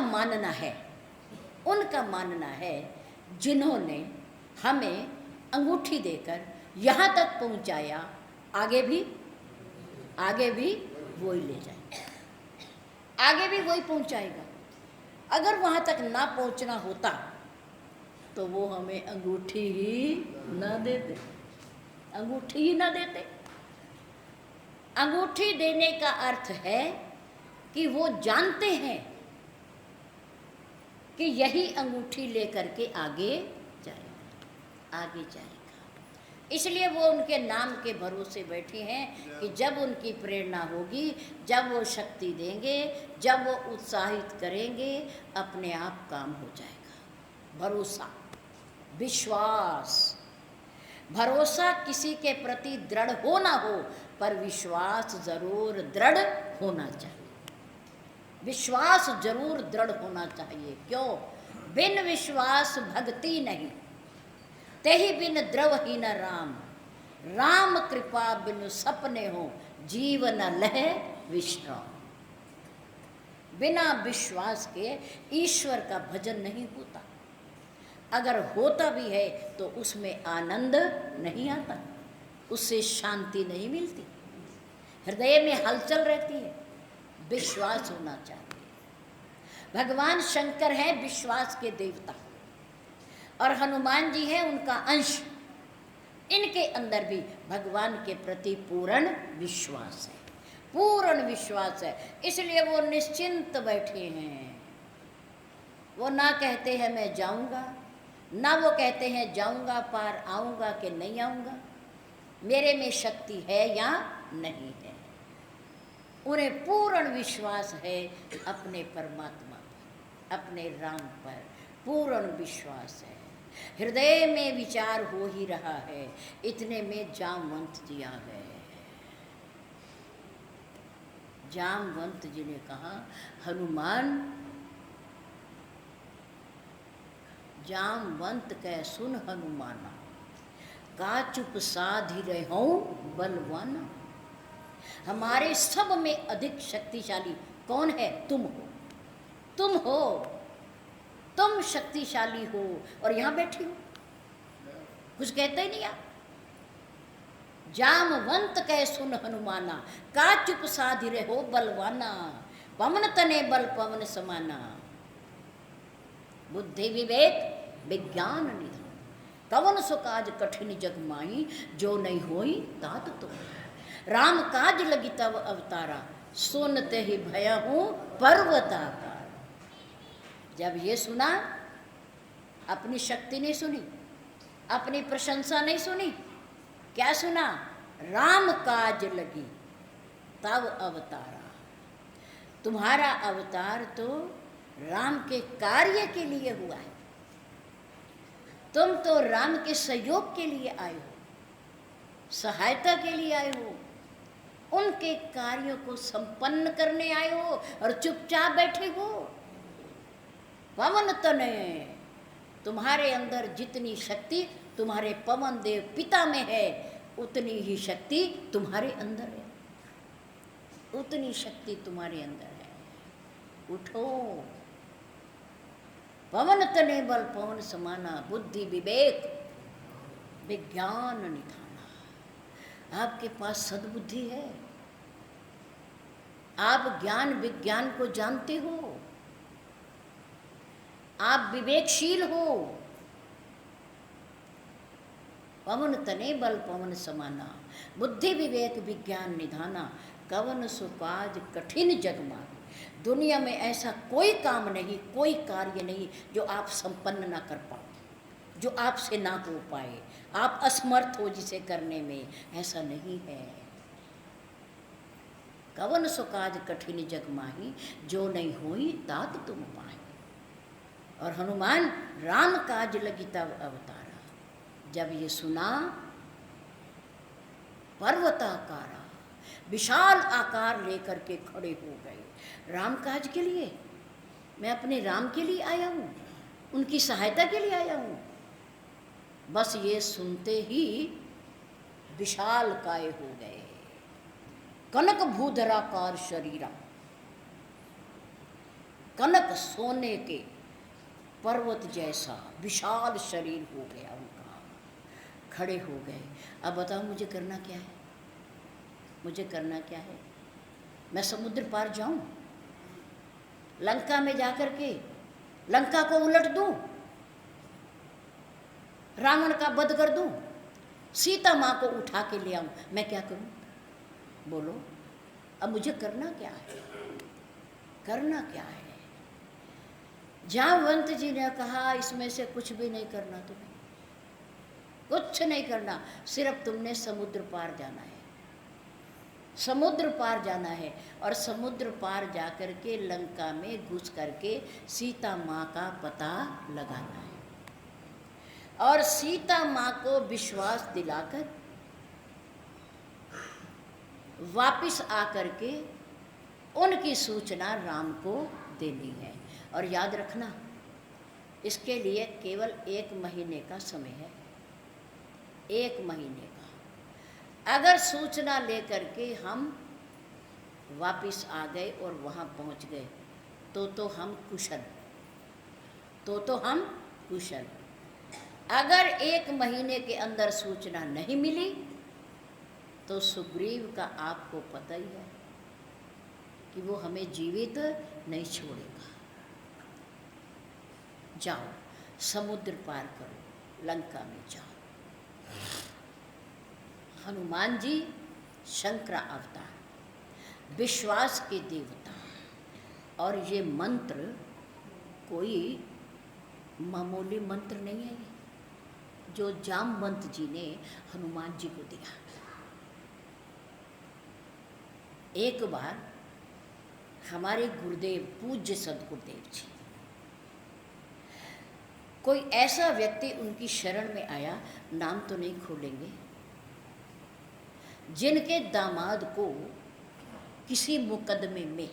मानना है जिन्होंने हमें अंगूठी देकर यहाँ तक पहुँचाया, आगे भी वही ले जाएगा, आगे भी वही पहुँचाएगा। अगर वहाँ तक ना पहुँचना होता तो वो हमें अंगूठी ही ना देते, अंगूठी ही ना देते। अंगूठी देने का अर्थ है कि वो जानते हैं कि यही अंगूठी लेकर के आगे जाएगा। इसलिए वो उनके नाम के भरोसे बैठे हैं कि जब उनकी प्रेरणा होगी, जब वो शक्ति देंगे, जब वो उत्साहित करेंगे, अपने आप काम हो जाएगा। भरोसा, विश्वास, भरोसा किसी के प्रति दृढ़ हो ना हो, पर विश्वास जरूर दृढ़ होना चाहिए। विश्वास जरूर दृढ़ होना चाहिए। क्यों? बिन विश्वास भक्ति नहीं, तेहि बिन द्रवहीन राम। राम कृपा बिनु सपने हो, जीवन लहे विश्राम। बिना विश्वास के ईश्वर का भजन नहीं होता। अगर होता भी है तो उसमें आनंद नहीं आता, उससे शांति नहीं मिलती, हृदय में हलचल रहती है। विश्वास होना चाहिए। भगवान शंकर है विश्वास के देवता, और हनुमान जी हैं उनका अंश। इनके अंदर भी भगवान के प्रति पूर्ण विश्वास है, पूर्ण विश्वास है। इसलिए वो निश्चिंत बैठे हैं। वो ना कहते हैं मैं जाऊंगा, ना वो कहते हैं जाऊंगा पार आऊंगा कि नहीं आऊंगा, मेरे में शक्ति है या नहीं है। उन्हें पूर्ण विश्वास है अपने परमात्मा पर, अपने राम पर पूर्ण विश्वास है। हृदय में विचार हो ही रहा है। इतने में जामवंत जी आ गए। जामवंत जी ने कहा, हनुमान जामवंत कह सुन हनुमाना, का चुप साधि रहो बलवाना। हमारे सब में अधिक शक्तिशाली कौन है? तुम हो। तुम हो, तुम शक्तिशाली हो, और यहां बैठी हो, कुछ कहते ही नहीं आप। जामवंत कह सुन हनुमाना, का चुप साधि रहो बलवाना। पवन तने बल पवन समाना, बुद्धि विवेक विज्ञान निधान। कवन सो काज कठिन जग माही, जो नहीं होई तात तुम। राम काज लगी तब अवतारा, सुनते ही भय हूँ पर्वताकार। जब ये सुना, अपनी शक्ति नहीं सुनी, अपनी प्रशंसा नहीं सुनी, क्या सुना? राम काज लगी तब अवतारा। तुम्हारा अवतार तो राम के कार्य के लिए हुआ है। तुम तो राम के सहयोग के लिए आए हो, सहायता के लिए आए हो, उनके कार्यों को संपन्न करने आए हो, और चुपचाप बैठे हो। पवन तने, तुम्हारे अंदर जितनी शक्ति तुम्हारे पवन देव पिता में है, उतनी ही शक्ति तुम्हारे अंदर है, उतनी शक्ति तुम्हारे अंदर है। उठो। पवन तने बल पवन समाना, बुद्धि विवेक विज्ञान निधाना। आपके पास सद्बुद्धि है, आप ज्ञान विज्ञान को जानते हो, आप विवेकशील हो। पवन तने बल पवन समाना, बुद्धि विवेक विज्ञान निधाना। कवन सुकाज कठिन जगमा। दुनिया में ऐसा कोई काम नहीं, कोई कार्य नहीं जो आप संपन्न ना कर पाओ, जो आपसे ना हो पाए, आप असमर्थ हो जिसे करने में, ऐसा नहीं है। कवन सुकाज कठिन जग माही, जो नहीं हुई तात तुम पाए। और हनुमान राम काज लगी तब अवतारा। जब ये सुना, पर्वताकारा, विशाल आकार लेकर के खड़े हो गए। राम काज के लिए, मैं अपने राम के लिए आया हूँ, उनकी सहायता के लिए आया हूँ। बस ये सुनते ही विशाल काय हो गए। कनक भूधराकार शरीरा, कनक सोने के पर्वत जैसा विशाल शरीर हो गया उनका। खड़े हो गए। अब बताओ मुझे करना क्या है? मुझे करना क्या है? मैं समुद्र पार जाऊं, लंका में जाकर के लंका को उलट दूं, रावण का वध कर दूं, सीता माँ को उठा के ले आऊं, मैं क्या करूं? बोलो, अब मुझे करना क्या है? करना क्या है? जामवंत जी ने कहा, इसमें से कुछ भी नहीं करना, तुम्हें कुछ नहीं करना, सिर्फ तुमने समुद्र पार जाना है, समुद्र पार जाना है। और समुद्र पार जाकर के लंका में घुस करके सीता माँ का पता लगाना है, और सीता माँ को विश्वास दिलाकर वापिस आकर के उनकी सूचना राम को देनी है। और याद रखना, इसके लिए केवल 1 महीने का समय है, 1 महीने का। अगर सूचना लेकर के हम वापिस आ गए और वहाँ पहुँच गए तो हम कुशल, तो हम कुशल। अगर 1 महीने के अंदर सूचना नहीं मिली तो सुग्रीव का आपको पता ही है कि वो हमें जीवित नहीं छोड़ेगा। जाओ, समुद्र पार करो, लंका में जाओ। हनुमान जी शंकर अवतार, विश्वास के देवता। और ये मंत्र कोई मामूली मंत्र नहीं है, जो जामवंत जी ने हनुमान जी को दिया। एक बार हमारे गुरुदेव पूज्य सदगुरुदेव जी, कोई ऐसा व्यक्ति उनकी शरण में आया, नाम तो नहीं खोलेंगे, जिनके दामाद को किसी मुकदमे में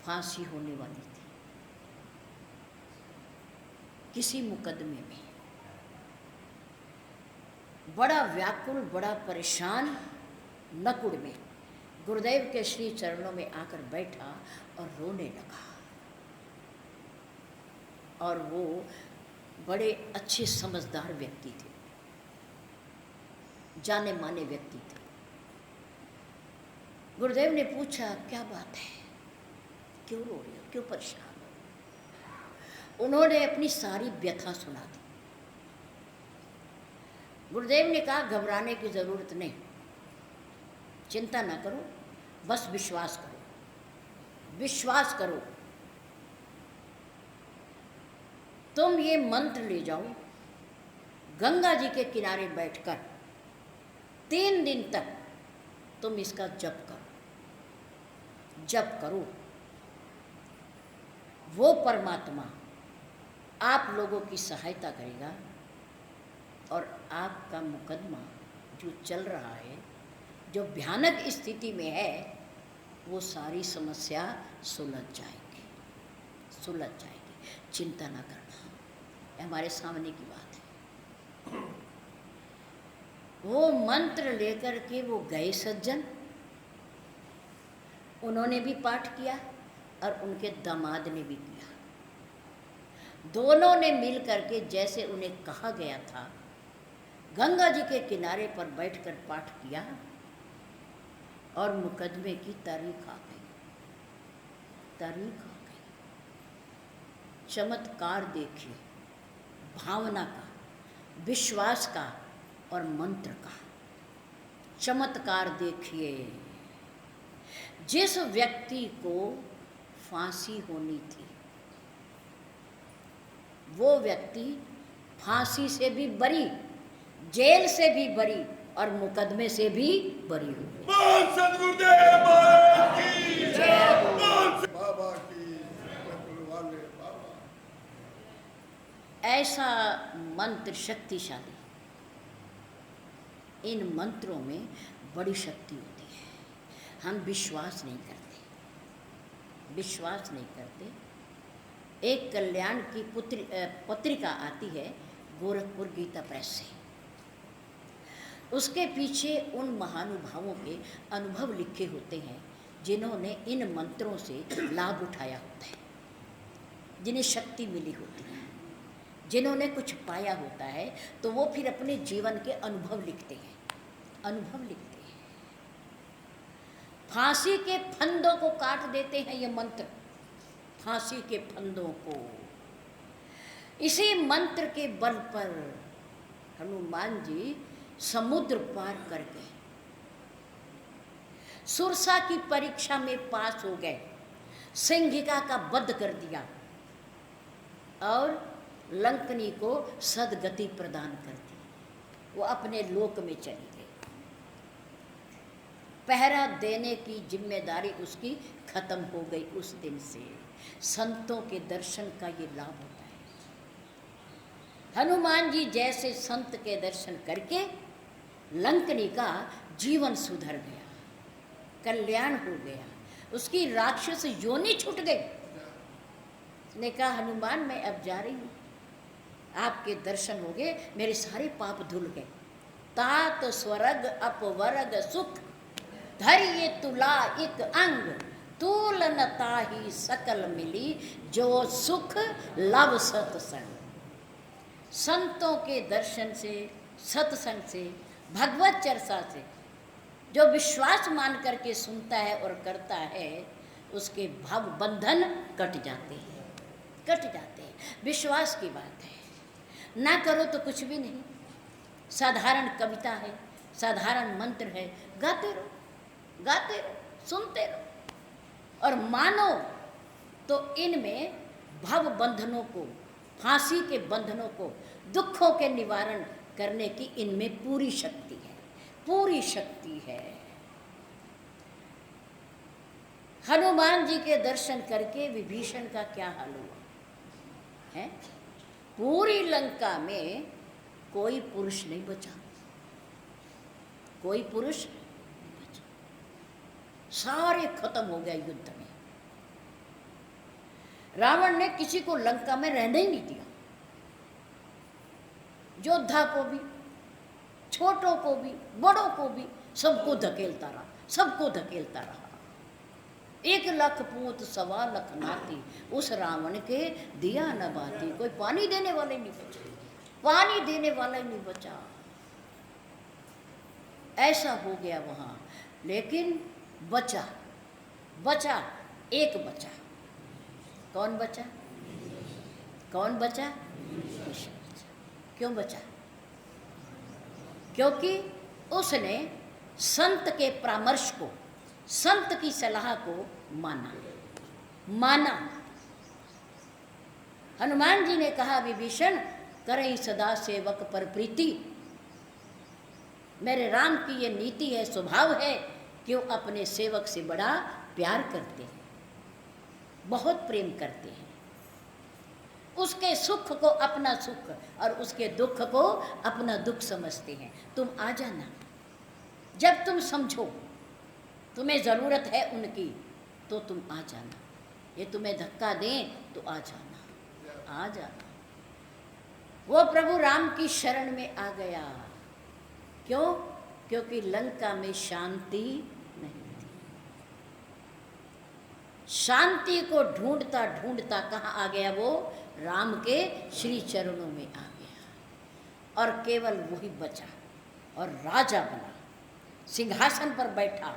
फांसी होने वाली थी, किसी मुकदमे में। बड़ा व्याकुल, बड़ा परेशान, नकुड़ में गुरुदेव के श्री चरणों में आकर बैठा और रोने लगा। और वो बड़े अच्छे समझदार व्यक्ति थे, जाने माने व्यक्ति थे। गुरुदेव ने पूछा, क्या बात है, क्यों रो रहे हो, क्यों परेशान हो? उन्होंने अपनी सारी व्यथा सुना दी। गुरुदेव ने कहा, घबराने की जरूरत नहीं, चिंता ना करो, बस विश्वास करो, विश्वास करो। तुम ये मंत्र ले जाओ, गंगा जी के किनारे बैठकर 3 दिन तक तुम इसका जप करो, जप करो। वो परमात्मा आप लोगों की सहायता करेगा और आपका मुकदमा जो चल रहा है, जो भयानक स्थिति में है, वो सारी समस्या सुलझ जाएगी, सुलझ जाएगी। चिंता ना करना, हमारे सामने की बात है। वो मंत्र लेकर के वो गए सज्जन, उन्होंने भी पाठ किया और उनके दामाद ने भी किया। दोनों ने मिल करके जैसे उन्हें कहा गया था, गंगा जी के किनारे पर बैठकर पाठ किया और मुकदमे की तारीख आ गई, तारीख आ गई। चमत्कार देखिए, भावना का, विश्वास का और मंत्र का चमत्कार देखिए। जिस व्यक्ति को फांसी होनी थी, वो व्यक्ति फांसी से भी बरी, जेल से भी बरी और मुकदमे से भी बरी हो गई। बोल सदगुरुदेव महाराज की जय हो। बोल बाबा की, वाले बाबा। ऐसा मंत्र शक्तिशाली, इन मंत्रों में बड़ी शक्ति होती है। हम विश्वास नहीं करते, विश्वास नहीं करते। एक कल्याण की पत्रिका आती है गोरखपुर गीता प्रेस से, उसके पीछे उन महानुभावों के अनुभव लिखे होते हैं जिन्होंने इन मंत्रों से लाभ उठाया होता है, जिन्हें शक्ति मिली होती है, जिन्होंने कुछ पाया होता है, तो वो फिर अपने जीवन के अनुभव लिखते हैं, अनुभव लिखते हैं। फांसी के फंदों को काट देते हैं ये मंत्र, फांसी के फंदों को। इसी मंत्र के बल पर हनुमान जी समुद्र पार कर गए, सुरसा की परीक्षा में पास हो गए, सिंहिका का वध कर दिया और लंकनी को सदगति प्रदान कर दी। वो अपने लोक में चली गई। पहरा देने की जिम्मेदारी उसकी खत्म हो गई। उस दिन से संतों के दर्शन का ये लाभ होता है। हनुमान जी जैसे संत के दर्शन करके लंकनी का जीवन सुधर गया, कल्याण हो गया, उसकी राक्षस योनि छूट गई। उसने कहा हनुमान मैं अब जा रही हूँ, आपके दर्शन हो गए, मेरे सारे पाप धुल गए। तात स्वर्ग अपवर्ग सुख धैर्य तुला एक अंग, तुलनता ही सकल मिली, जो सुख लव सत्संग। संतों के दर्शन से, सत्संग से, भगवत चर्चा से जो विश्वास मान करके सुनता है और करता है, उसके भव बंधन कट जाते हैं, कट जाते हैं। विश्वास की बात है, ना करो तो कुछ भी नहीं। साधारण कविता है, साधारण मंत्र है, गाते रहो, गाते रहो, सुनते रहो और मानो तो इनमें भव बंधनों को, फांसी के बंधनों को, दुखों के निवारण करने की इनमें पूरी शक्ति है, पूरी शक्ति है। हनुमान जी के दर्शन करके विभीषण का क्या हाल हुआ है? पूरी लंका में कोई पुरुष नहीं बचा, कोई पुरुष नहीं बचा, सारे खत्म हो गए युद्ध में। रावण ने किसी को लंका में रहने ही नहीं दिया, योद्धा को भी, छोटों को भी, बड़ों को भी, सबको धकेलता रहा, सबको धकेलता रहा। 1 लाख पूत 1.25 लाख नाती, उस रावण के दिया न बाती। कोई पानी देने वाले नहीं बचा, पानी देने वाला ही नहीं बचा। ऐसा हो गया वहां, लेकिन बचा, बचा, एक बचा। कौन बचा? कौन बचा? कृष्ण बचा। क्यों बचा? क्योंकि उसने संत के परामर्श को, संत की सलाह को माना, माना। हनुमान जी ने कहा विभीषण करें सदा सेवक पर प्रीति। मेरे राम की ये नीति है, स्वभाव है कि वो अपने सेवक से बड़ा प्यार करते हैं, बहुत प्रेम करते हैं। उसके सुख को अपना सुख और उसके दुख को अपना दुख समझते हैं। तुम आ जाना, जब तुम समझो तुम्हें ज़रूरत है उनकी तो तुम आ जाना। ये तुम्हें धक्का दें तो आ जाना, आ जाना। वो प्रभु राम की शरण में आ गया। क्यों? क्योंकि लंका में शांति नहीं थी। शांति को ढूंढता ढूंढता कहाँ आ गया वो? राम के श्री चरणों में आ गया और केवल वही बचा और राजा बना, सिंहासन पर बैठा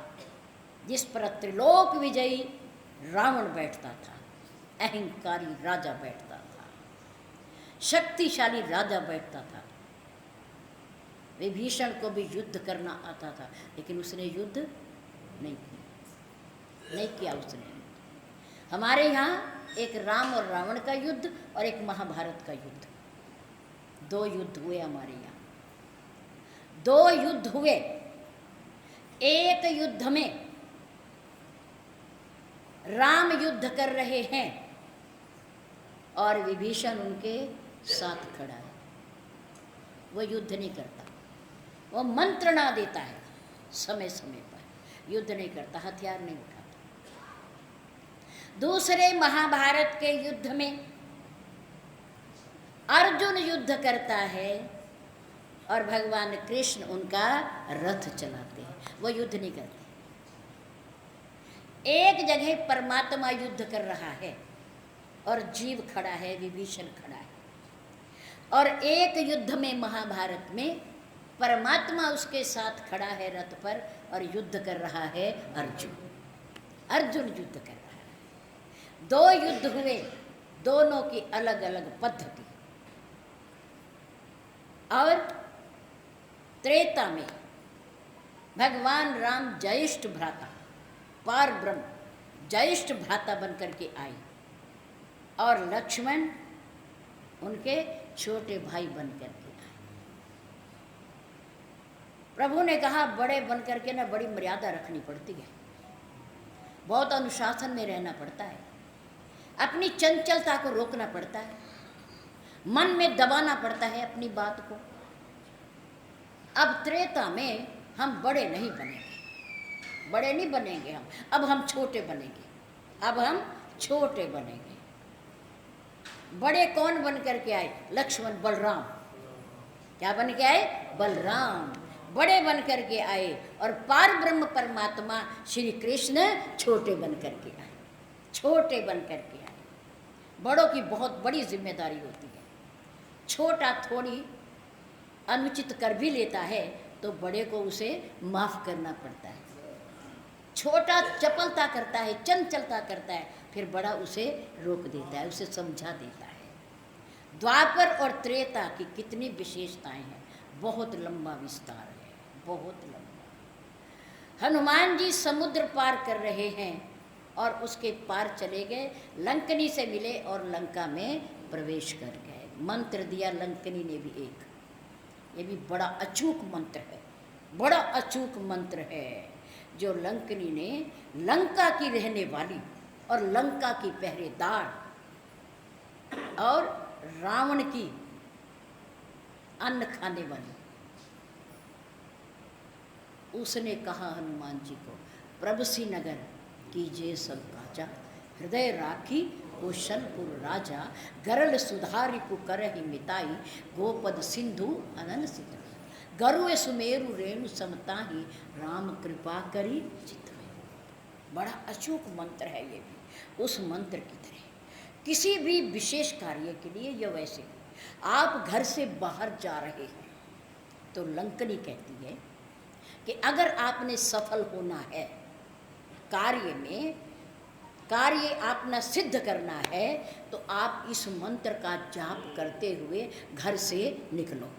जिस पर त्रिलोक विजयी रावण बैठता था, अहंकारी राजा बैठता था, शक्तिशाली राजा बैठता था। विभीषण को भी युद्ध करना आता था, लेकिन उसने युद्ध नहीं किया, नहीं किया उसने। हमारे यहाँ एक राम और रावण का युद्ध और एक महाभारत का युद्ध, 2 युद्ध हुए हमारे यहाँ, 2 युद्ध हुए। एक युद्ध में राम युद्ध कर रहे हैं और विभीषण उनके साथ खड़ा है। वो युद्ध नहीं करता, वो मंत्रणा देता है समय समय पर, युद्ध नहीं करता, हथियार नहीं उठाता। दूसरे महाभारत के युद्ध में अर्जुन युद्ध करता है और भगवान कृष्ण उनका रथ चलाते हैं, वो युद्ध नहीं करते। एक जगह परमात्मा युद्ध कर रहा है और जीव खड़ा है, विभीषण खड़ा है। और एक युद्ध में महाभारत में परमात्मा उसके साथ खड़ा है रथ पर और युद्ध कर रहा है अर्जुन। अर्जुन युद्ध कर रहा है। 2 युद्ध हुए, दोनों की अलग अलग पद्धति। और त्रेता में भगवान राम ज्येष्ठ भ्राता, पार ब्रह्म ज्येष्ठ भ्राता बनकर के आए और लक्ष्मण उनके छोटे भाई बनकर के आए। प्रभु ने कहा बड़े बनकर के ना बड़ी मर्यादा रखनी पड़ती है, बहुत अनुशासन में रहना पड़ता है, अपनी चंचलता को रोकना पड़ता है, मन में दबाना पड़ता है अपनी बात को। अब त्रेता में हम बड़े नहीं बनेंगे, बड़े नहीं बनेंगे हम, अब हम छोटे बनेंगे, अब हम छोटे बनेंगे। बड़े कौन बन करके आए? लक्ष्मण, बलराम। क्या बन के आए? बलराम बड़े बन करके आए, और पार ब्रह्म परमात्मा श्री कृष्ण छोटे बन करके आए, छोटे बन करके आए। बड़ों की बहुत बड़ी जिम्मेदारी होती है। छोटा थोड़ी अनुचित कर भी लेता है तो बड़े को उसे माफ करना पड़ता है। छोटा चपलता करता है, चंचलता करता है, फिर बड़ा उसे रोक देता है, उसे समझा देता है। द्वापर और त्रेता की कितनी विशेषताएं हैं, बहुत लंबा विस्तार है, बहुत लंबा। हनुमान जी समुद्र पार कर रहे हैं और उसके पार चले गए, लंकनी से मिले और लंका में प्रवेश कर गए। मंत्र दिया लंकनी ने भी एक, ये भी बड़ा अचूक मंत्र है, बड़ा अचूक मंत्र है जो लंकनी ने, लंका की रहने वाली और लंका की पहरेदार और रावण की अन्न खाने वाली, उसने कहा हनुमान जी को, प्रभु नगर कीजिए सब काजा, हृदय राखी कौशलपुर राजा, गरल सुधारी पुकरहि मिताई, गोपद सिंधु अनन सित, गरुए सुमेरु रेणु समताही, राम कृपा करी चित में। बड़ा अचूक मंत्र है ये भी, उस मंत्र की तरह किसी भी विशेष कार्य के लिए या वैसे आप घर से बाहर जा रहे हैं तो लंकनी कहती है कि अगर आपने सफल होना है कार्य में, कार्य अपना सिद्ध करना है, तो आप इस मंत्र का जाप करते हुए घर से निकलो,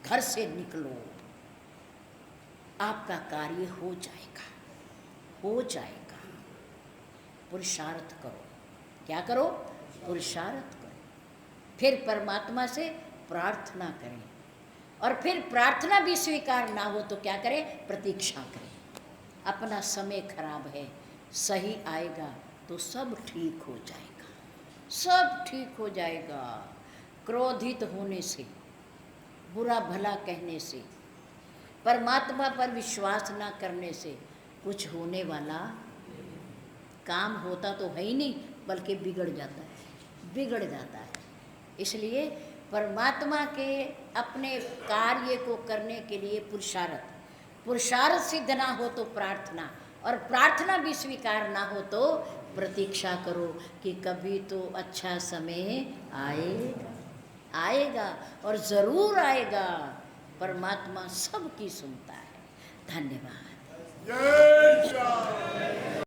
घर से निकलो, आपका कार्य हो जाएगा, हो जाएगा। पुरुषार्थ करो, क्या करो? पुरुषार्थ करो। फिर परमात्मा से प्रार्थना करें, और फिर प्रार्थना भी स्वीकार ना हो तो क्या करें? प्रतीक्षा करें। अपना समय खराब है, सही आएगा तो सब ठीक हो जाएगा, सब ठीक हो जाएगा। क्रोधित होने से, बुरा भला कहने से, परमात्मा पर विश्वास ना करने से कुछ होने वाला, काम होता तो है ही नहीं बल्कि बिगड़ जाता है, बिगड़ जाता है। इसलिए परमात्मा के अपने कार्य को करने के लिए पुरुषार्थ, पुरुषार्थ सिद्ध ना हो तो प्रार्थना, और प्रार्थना भी स्वीकार ना हो तो प्रतीक्षा करो कि कभी तो अच्छा समय आएगा, आएगा, और ज़रूर आएगा। परमात्मा सबकी सुनता है। धन्यवाद। जय श्री राम।